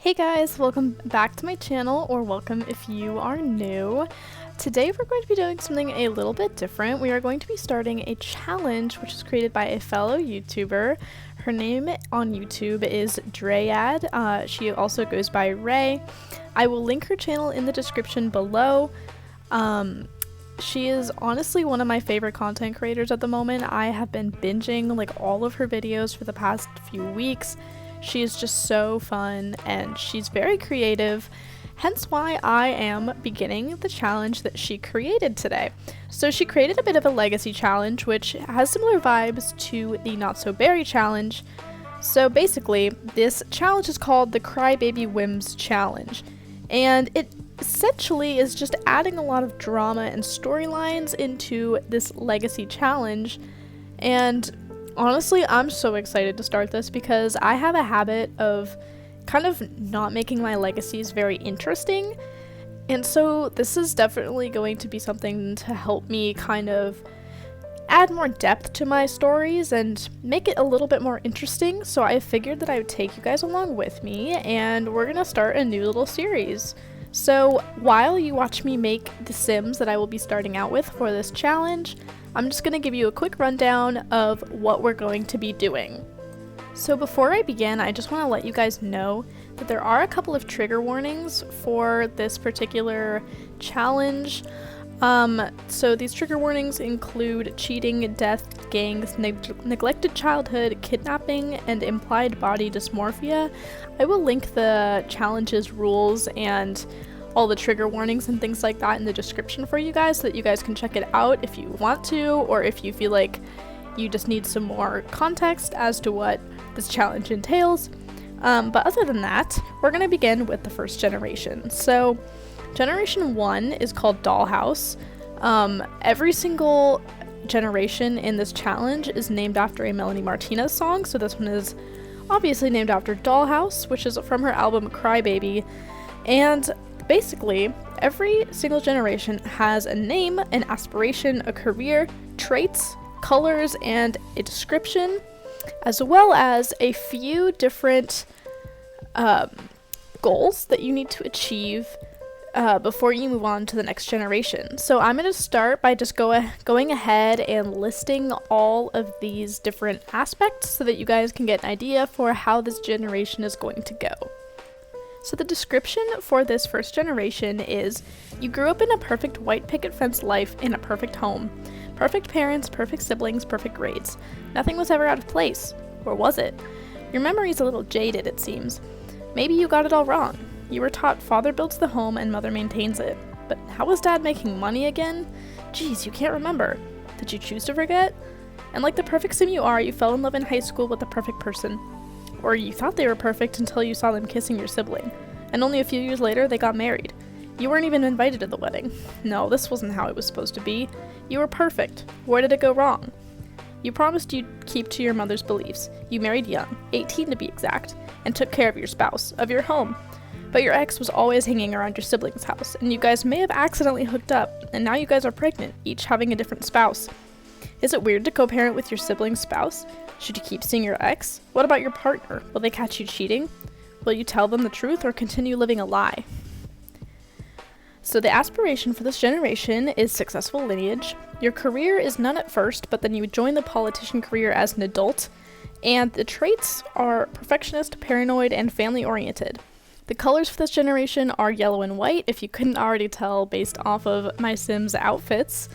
Hey guys, welcome back to my channel, or welcome if you are new. Today we're going to be doing something a little bit different. We are going to be starting a challenge which is created by a fellow YouTuber. Her name on YouTube is Dryad. She also goes by Ray. I will link her channel in the description below. She is honestly one of my favorite content creators at the moment. I have been binging like all of her videos for the past few weeks. She is just so fun and she's very creative, hence why I am beginning the challenge that she created today. So she created a bit of a legacy challenge which has similar vibes to the Not So Berry challenge. So basically this challenge is called the CryBaby Whims challenge, and it essentially is just adding a lot of drama and storylines into this legacy challenge. And honestly, I'm so excited to start this because I have a habit of kind of not making my legacies very interesting, and so this is definitely going to be something to help me kind of add more depth to my stories and make it a little bit more interesting. So I figured that I would take you guys along with me and we're gonna start a new little series. So while you watch me make the Sims that I will be starting out with for this challenge, I'm just going to give you a quick rundown of what we're going to be doing. So before I begin, I just want to let you guys know that there are a couple of trigger warnings for this particular challenge. So these trigger warnings include cheating, death, gangs, neglected childhood, kidnapping, and implied body dysmorphia. I will link the challenge's rules and all the trigger warnings and things like that in the description for you guys so that you guys can check it out if you want to, or if you feel like you just need some more context as to what this challenge entails. But other than that, we're going to begin with the first generation. So Generation 1 is called Dollhouse. Every single generation in this challenge is named after a Melanie Martinez song, so this one is obviously named after Dollhouse, which is from her album CryBaby. And basically, every single generation has a name, an aspiration, a career, traits, colors, and a description, as well as a few different goals that you need to achieve before you move on to the next generation. So I'm going to start by just going ahead and listing all of these different aspects so that you guys can get an idea for how this generation is going to go. So the description for this first generation is: you grew up in a perfect white picket fence life in a perfect home. Perfect parents, perfect siblings, perfect grades. Nothing was ever out of place. Or was it? Your memory's a little jaded, it seems. Maybe you got it all wrong. You were taught father builds the home and mother maintains it. But how was dad making money again? Geez, you can't remember. Did you choose to forget? And like the perfect sim you are, you fell in love in high school with the perfect person. Or you thought they were perfect until you saw them kissing your sibling. And only a few years later, they got married. You weren't even invited to the wedding. No, this wasn't how it was supposed to be. You were perfect. Where did it go wrong? You promised you'd keep to your mother's beliefs. You married young, 18 to be exact, and took care of your spouse, of your home. But your ex was always hanging around your sibling's house, and you guys may have accidentally hooked up, and now you guys are pregnant, each having a different spouse. Is it weird to co-parent with your sibling's spouse? Should you keep seeing your ex? What about your partner? Will they catch you cheating? Will you tell them the truth or continue living a lie? So the aspiration for this generation is successful lineage. Your career is none at first, but then you join the politician career as an adult. And the traits are perfectionist, paranoid, and family-oriented. The colors for this generation are yellow and white, if you couldn't already tell based off of my Sims outfits.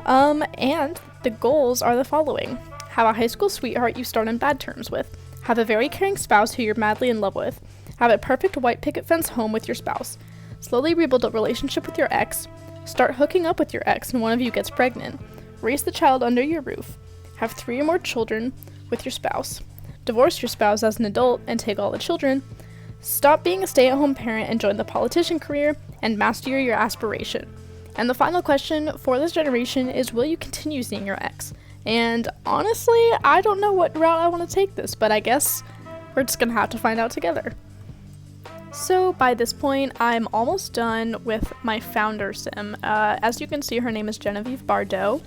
And the goals are the following: have a high school sweetheart you start on bad terms with. Have a very caring spouse who you're madly in love with. Have a perfect white picket fence home with your spouse. Slowly rebuild a relationship with your ex. Start hooking up with your ex and one of you gets pregnant. Raise the child under your roof. Have 3 or more children with your spouse. Divorce your spouse as an adult and take all the children. Stop being a stay-at-home parent and join the politician career, and master your aspiration. And the final question for this generation is: will you continue seeing your ex? And honestly, I don't know what route I want to take this, but I guess we're just gonna have to find out together. So by this point, I'm almost done with my founder sim. As you can see, her name is Genevieve Bardot,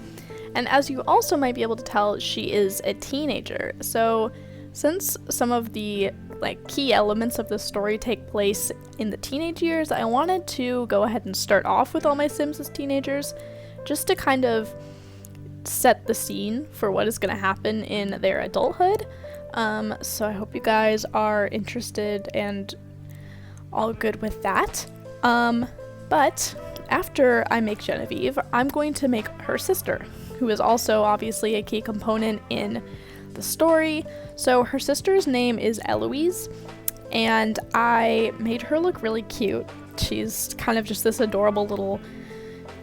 and as you also might be able to tell, she is a teenager. So since some of the like key elements of the story take place in the teenage years, I wanted to go ahead and start off with all my Sims as teenagers, just to kind of set the scene for what is going to happen in their adulthood. So I hope you guys are interested and all good with that. But after I make Genevieve, I'm going to make her sister, who is also obviously a key component in the story. So her sister's name is Eloise, and I made her look really cute. She's kind of just this adorable little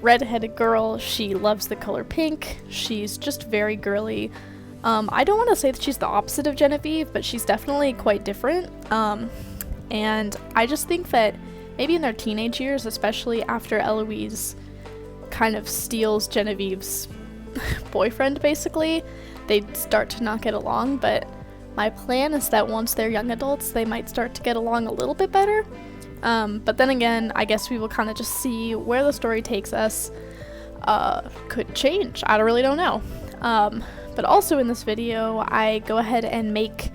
redheaded girl. She loves the color pink. She's just very girly. I don't want to say that she's the opposite of Genevieve, but she's definitely quite different. And I just think that maybe in their teenage years, especially after Eloise kind of steals Genevieve's boyfriend, basically, they'd start to not get along. But my plan is that once they're young adults, they might start to get along a little bit better. But then again, I guess we will kind of just see where the story takes us. Could change. I really don't know. But also in this video, I go ahead and make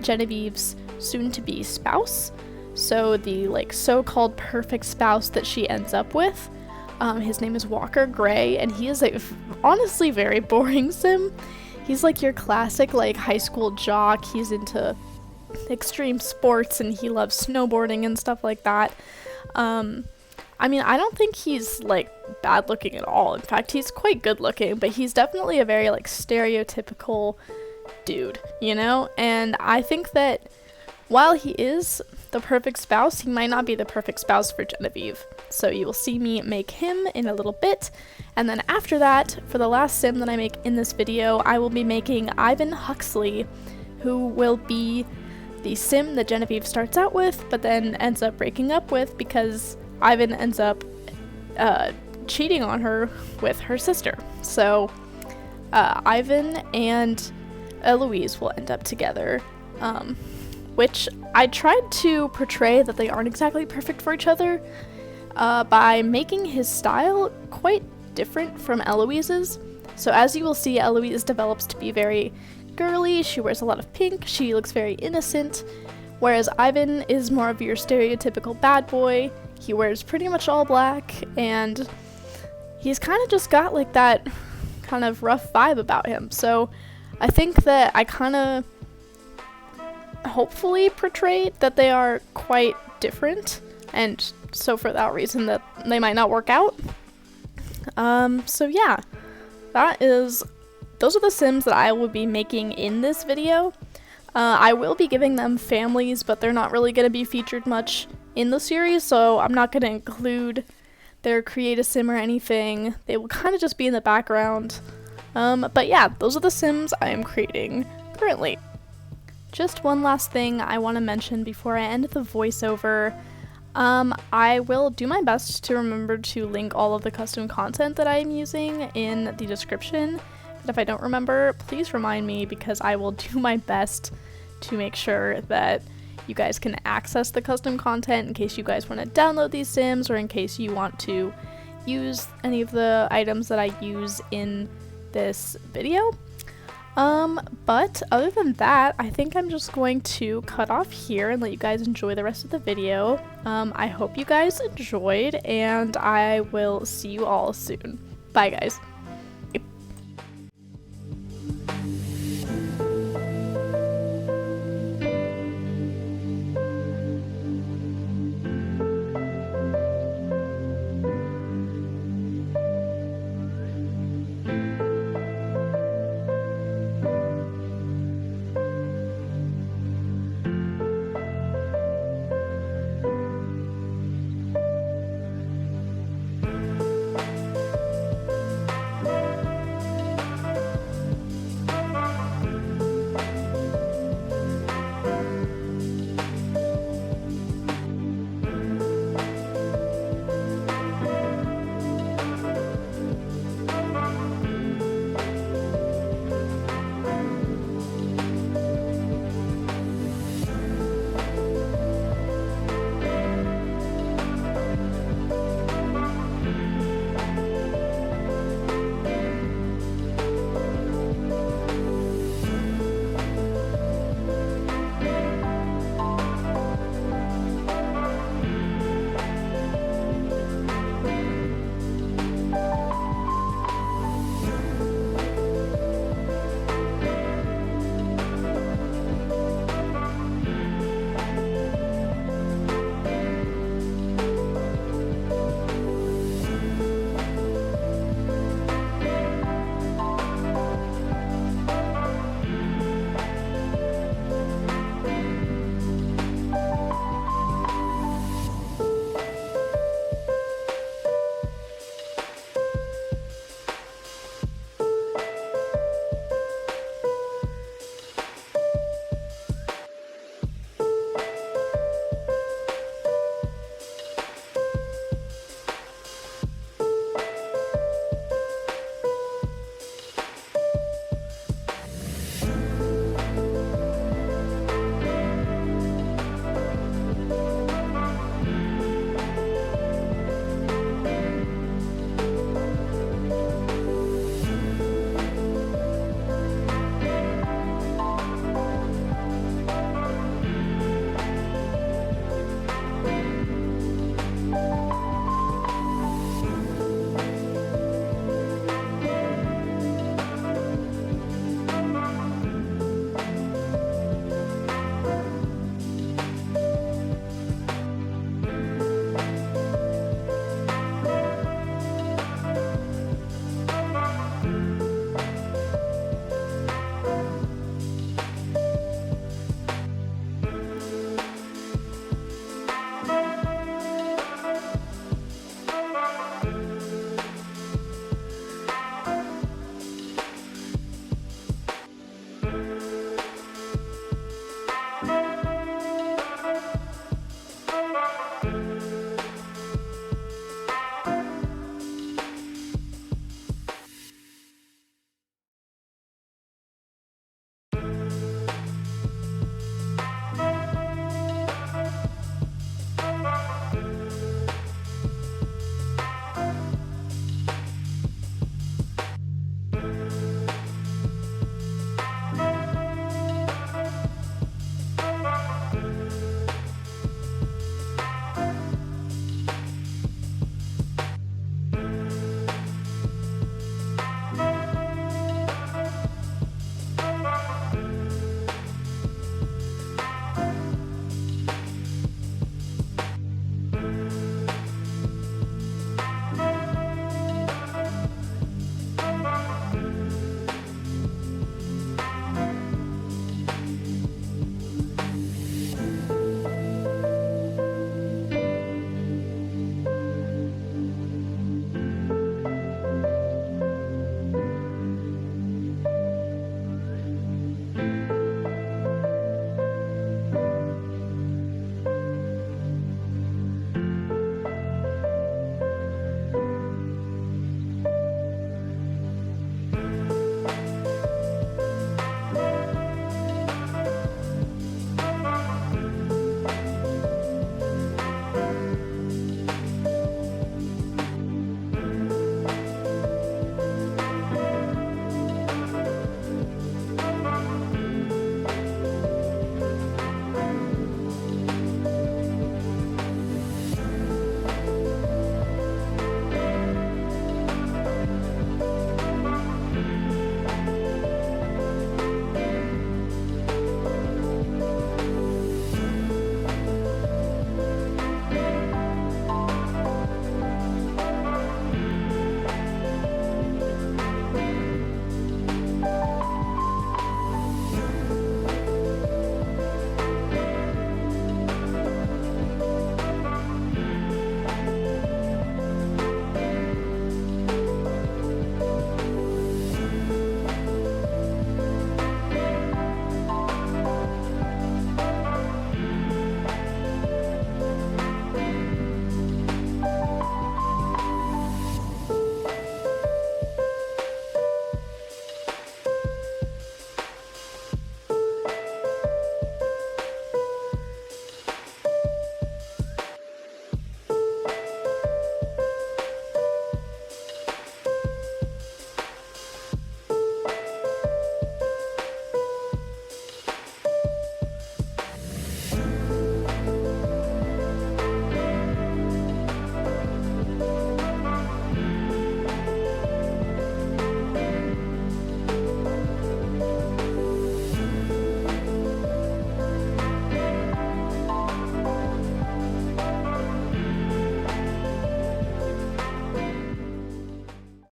Genevieve's soon-to-be spouse. So the like so-called perfect spouse that she ends up with. His name is Walker Gray, and he is a honestly very boring sim. He's like your classic like high school jock. He's into extreme sports and he loves snowboarding and stuff like that. I mean, I don't think he's like bad looking at all. In fact, he's quite good looking, but he's definitely a very like stereotypical dude, you know? And I think that while he is the perfect spouse, he might not be the perfect spouse for Genevieve. So you will see me make him in a little bit. And then after that, for the last sim that I make in this video, I will be making Ivan Huxley, who will be the sim that Genevieve starts out with, but then ends up breaking up with because Ivan ends up cheating on her with her sister. So Ivan and Eloise will end up together, which I tried to portray that they aren't exactly perfect for each other by making his style quite different from Eloise's. So as you will see, Eloise develops to be very girly. She wears a lot of pink. She looks very innocent, whereas Ivan is more of your stereotypical bad boy. He wears pretty much all black, and he's kind of just got like that kind of rough vibe about him. So I think that I kind of hopefully portrayed that they are quite different, and so for that reason that they might not work out. So yeah, those are the Sims that I will be making in this video. I will be giving them families, but they're not really going to be featured much in the series, so I'm not going to include their create a sim or anything. They will kind of just be in the background. But yeah, those are the Sims I am creating currently. Just one last thing I want to mention before I end the voiceover. I will do my best to remember to link all of the custom content that I am using in the description. But if I don't remember, please remind me, because I will do my best to make sure that you guys can access the custom content in case you guys want to download these Sims, or in case you want to use any of the items that I use in this video. But other than that, I think I'm just going to cut off here and let you guys enjoy the rest of the video. I hope you guys enjoyed, and I will see you all soon. Bye, guys.